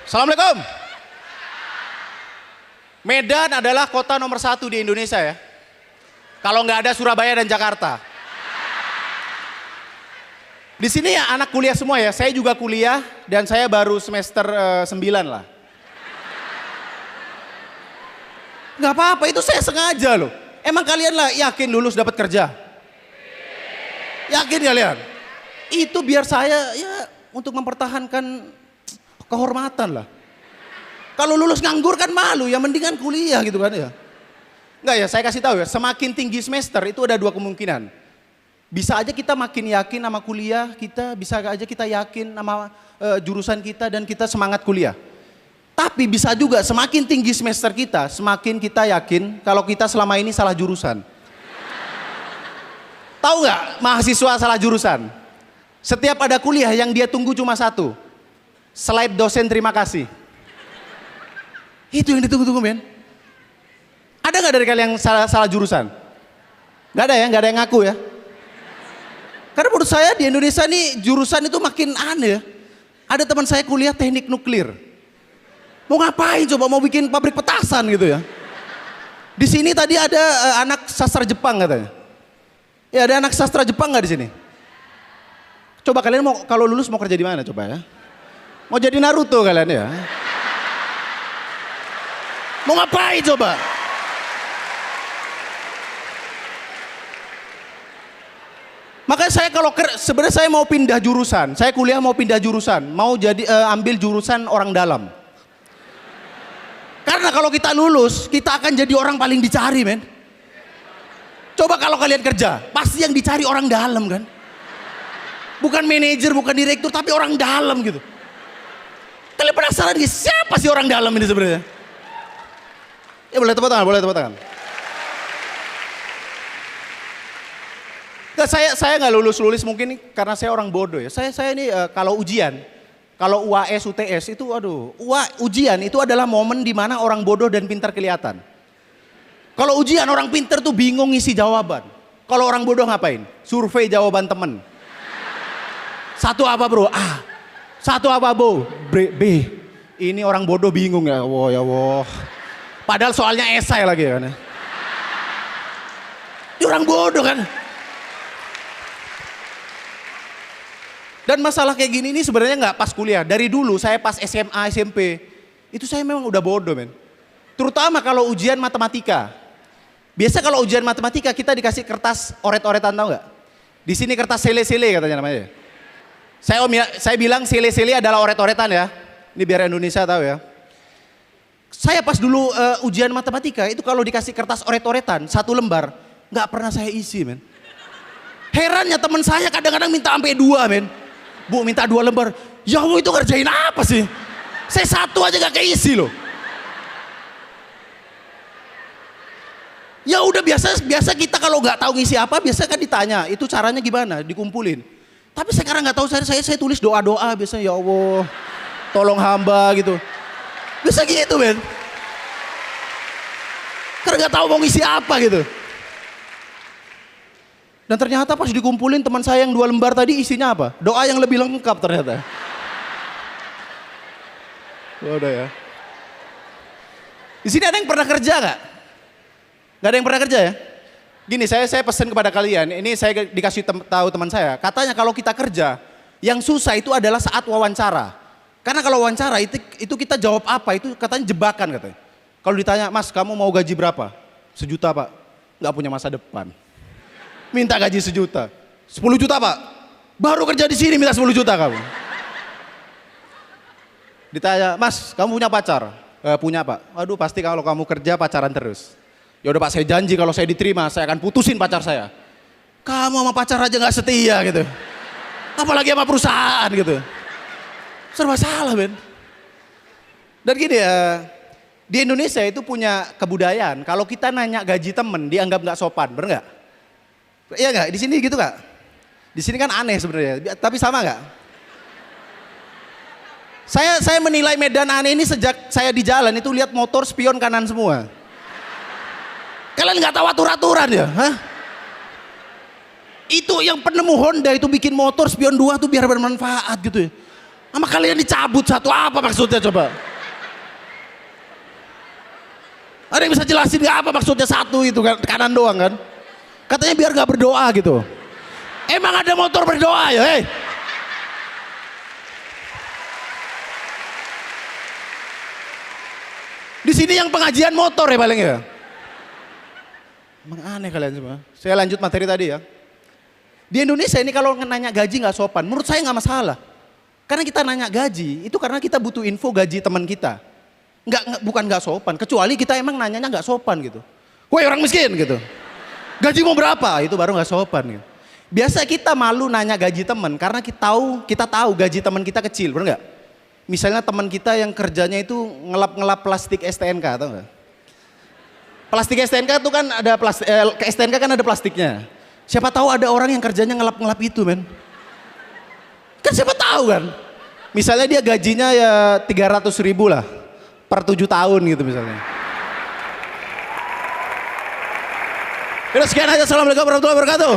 Assalamualaikum. Medan adalah kota nomor 1 di Indonesia ya. Kalau nggak ada Surabaya dan Jakarta. Di sini ya anak kuliah semua ya. Saya juga kuliah dan saya baru semester 9 lah. Nggak apa-apa, itu saya sengaja loh. Emang kalian lah yakin lulus dapat kerja? Yakin kalian? Itu biar saya ya untuk mempertahankan kehormatan lah. Kalau lulus nganggur kan malu ya, mendingan kuliah gitu kan ya. Enggak ya, saya kasih tahu ya, semakin tinggi semester itu ada 2 kemungkinan. Bisa aja kita makin yakin sama kuliah kita, bisa aja kita yakin sama jurusan kita dan kita semangat kuliah. Tapi bisa juga semakin tinggi semester kita, semakin kita yakin kalau kita selama ini salah jurusan. Tahu nggak mahasiswa salah jurusan? Setiap ada kuliah yang dia tunggu cuma satu. Slide dosen terima kasih. Itu yang ditunggu-tunggu men. Ada nggak dari kalian yang salah jurusan? Nggak ada ya, nggak ada yang ngaku ya. Karena menurut saya di Indonesia nih jurusan itu makin aneh ya. Ada teman saya kuliah teknik nuklir. Mau ngapain coba, mau bikin pabrik petasan gitu ya. Di sini tadi ada anak sastra Jepang katanya. Ya ada anak sastra Jepang nggak di sini? Coba kalian mau kalau lulus mau kerja di mana coba ya? Mau jadi Naruto kalian ya? Mau ngapain coba? Makanya saya kalau sebenarnya saya mau pindah jurusan, saya kuliah mau pindah jurusan, mau jadi ambil jurusan orang dalam. Karena kalau kita lulus, kita akan jadi orang paling dicari men. Coba kalau kalian kerja, pasti yang dicari orang dalam kan. Bukan manajer, bukan direktur, tapi orang dalam gitu. Kalian penasaran nih, siapa sih orang dalam ini sebenarnya? Ya boleh tepuk tangan, boleh tepuk tangan. Nah, saya nggak lulus mungkin karena saya orang bodoh ya. Saya ini kalau ujian, kalau UAS, UTS itu aduh, ujian itu adalah momen di mana orang bodoh dan pintar kelihatan. Kalau ujian orang pintar tuh bingung ngisi jawaban. Kalau orang bodoh ngapain? Survei jawaban temen. Satu apa bro? A. Satu apa bro? B. Ini orang bodoh bingung ya. Wah ya wah. Padahal soalnya esai lagi kan. Ini orang bodoh kan. Dan masalah kayak gini ini sebenarnya nggak pas kuliah. Dari dulu saya pas SMA, SMP, itu saya memang udah bodoh men. Terutama kalau ujian matematika. Biasa kalau ujian matematika kita dikasih kertas oret-oretan tahu nggak? Di sini kertas sele-sele katanya namanya. Saya bilang sele-sele adalah oret-oretan ya. Ini biar Indonesia tahu ya. Saya pas dulu ujian matematika itu kalau dikasih kertas oret-oretan 1 lembar nggak pernah saya isi men. Herannya teman saya kadang-kadang minta sampai 2 men. Bu minta 2 lembar, ya Allah itu ngerjain apa sih? Saya 1 aja gak keisi loh. Ya udah biasa kita kalau nggak tahu ngisi apa biasa kan ditanya, itu caranya gimana? Dikumpulin. Tapi sekarang nggak tahu saya tulis doa-doa biasanya ya Allah, tolong hamba gitu. Bisa gitu men. Karena nggak tahu mau ngisi apa gitu. Dan ternyata pas dikumpulin teman saya yang 2 lembar tadi isinya apa? Doa yang lebih lengkap ternyata. Udah ya. Di sini ada yang pernah kerja nggak? Nggak ada yang pernah kerja ya? Gini saya pesan kepada kalian, ini saya dikasih tahu teman saya. Katanya kalau kita kerja, yang susah itu adalah saat wawancara. Karena kalau wawancara itu kita jawab apa, itu katanya jebakan katanya. Kalau ditanya, Mas kamu mau gaji berapa? 1 juta Pak. Nggak punya masa depan. Minta gaji 1 juta. 10 juta Pak. Baru kerja di sini minta 10 juta kamu. Ditanya, Mas kamu punya pacar? Punya Pak. Waduh pasti kalau kamu kerja pacaran terus. Ya udah Pak saya janji kalau saya diterima saya akan putusin pacar saya. Kamu sama pacar aja gak setia gitu. Apalagi sama perusahaan gitu. Serba salah men. Dan gini ya, di Indonesia itu punya kebudayaan. Kalau kita nanya gaji temen dianggap gak sopan, bener gak? Iya gak? Di sini gitu gak? Di sini kan aneh sebenarnya, tapi sama gak? Saya menilai Medan aneh ini sejak saya di jalan itu lihat motor spion kanan semua. Kalian nggak tahu aturan ya? Hah? Itu yang penemu Honda itu bikin motor spion 2 tuh biar bermanfaat gitu ya. Sama kalian dicabut satu, apa maksudnya coba? Ada yang bisa jelasin gak apa maksudnya satu itu kan, kanan doang kan? Katanya biar gak berdoa gitu. Emang ada motor berdoa ya, hei? Di sini yang pengajian motor ya paling ya. Emang aneh kalian semua. Saya lanjut materi tadi ya. Di Indonesia ini kalau nanya gaji nggak sopan, menurut saya nggak masalah. Karena kita nanya gaji, itu karena kita butuh info gaji teman kita. Bukan nggak sopan, kecuali kita emang nanyanya nggak sopan gitu. Woi orang miskin gitu. Gaji mau berapa? Itu baru nggak sopan gitu. Biasa kita malu nanya gaji teman karena kita tahu gaji teman kita kecil, benar nggak? Misalnya teman kita yang kerjanya itu ngelap-ngelap plastik STNK, tahu nggak? Plastik STNK itu kan ada STNK kan ada plastiknya. Siapa tahu ada orang yang kerjanya ngelap-ngelap itu, men. Kan siapa tahu kan? Misalnya dia gajinya ya 300.000 lah per 7 tahun gitu misalnya. Udah sekian aja, assalamualaikum warahmatullahi wabarakatuh.